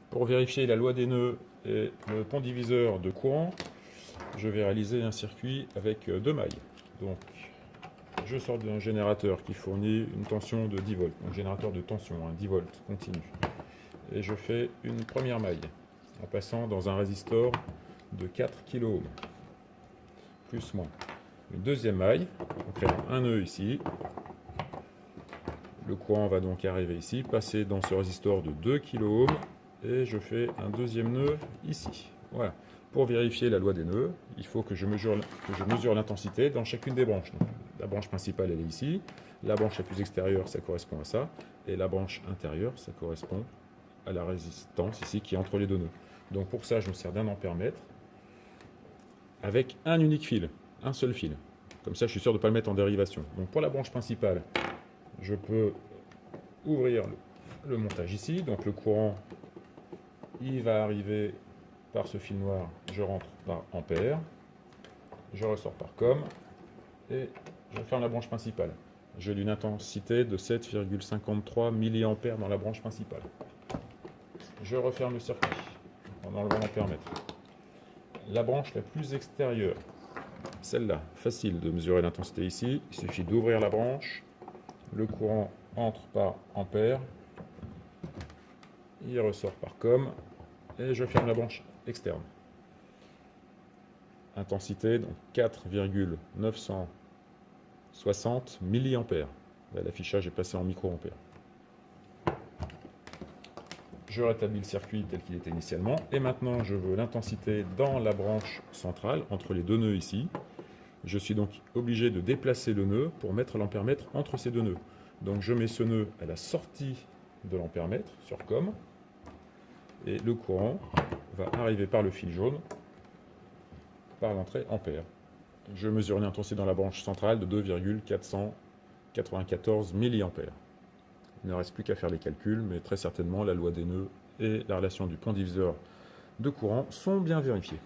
Pour vérifier la loi des nœuds et le pont diviseur de courant, je vais réaliser un circuit avec deux mailles. Donc, je sors d'un générateur qui fournit une tension de 10 volts, donc générateur de tension, 10 volts continu. Et je fais une première maille en passant dans un résistor de 4 kΩ, plus moins. Une deuxième maille en créant un nœud ici. Le courant va donc arriver ici, passer dans ce résistor de 2 kΩ et je fais un deuxième nœud ici. Voilà. Pour vérifier la loi des nœuds, il faut que je mesure l'intensité dans chacune des branches. Donc, la branche principale, elle est ici. La branche la plus extérieure, ça correspond à ça. Et la branche intérieure, ça correspond à la résistance ici qui est entre les deux nœuds. Donc pour ça, je me sers d'un ampère-mètre avec un unique fil, un seul fil. Comme ça, je suis sûr de ne pas le mettre en dérivation. Donc pour la branche principale, je peux ouvrir le montage ici. Donc le courant, il va arriver par ce fil noir, je rentre par ampère, je ressors par com, et je ferme la branche principale. J'ai une intensité de 7,53 mA dans la branche principale. Je referme le circuit en enlevant l'ampère-mètre. La branche la plus extérieure, celle-là, facile de mesurer l'intensité ici. Il suffit d'ouvrir la branche, le courant entre par ampère, il ressort par com, et je ferme la branche externe. Intensité, donc 4,960 mA. Là, l'affichage est passé en microampères. Je rétablis le circuit tel qu'il était initialement. Et maintenant, je veux l'intensité dans la branche centrale, entre les deux nœuds ici. Je suis donc obligé de déplacer le nœud pour mettre l'ampère-mètre entre ces deux nœuds. Donc je mets ce nœud à la sortie de l'ampère-mètre, sur COM. Et le courant va arriver par le fil jaune, par l'entrée ampère. Je mesure une intensité dans la branche centrale de 2,494 mA. Il ne reste plus qu'à faire les calculs, mais très certainement la loi des nœuds et la relation du pont diviseur de courant sont bien vérifiés.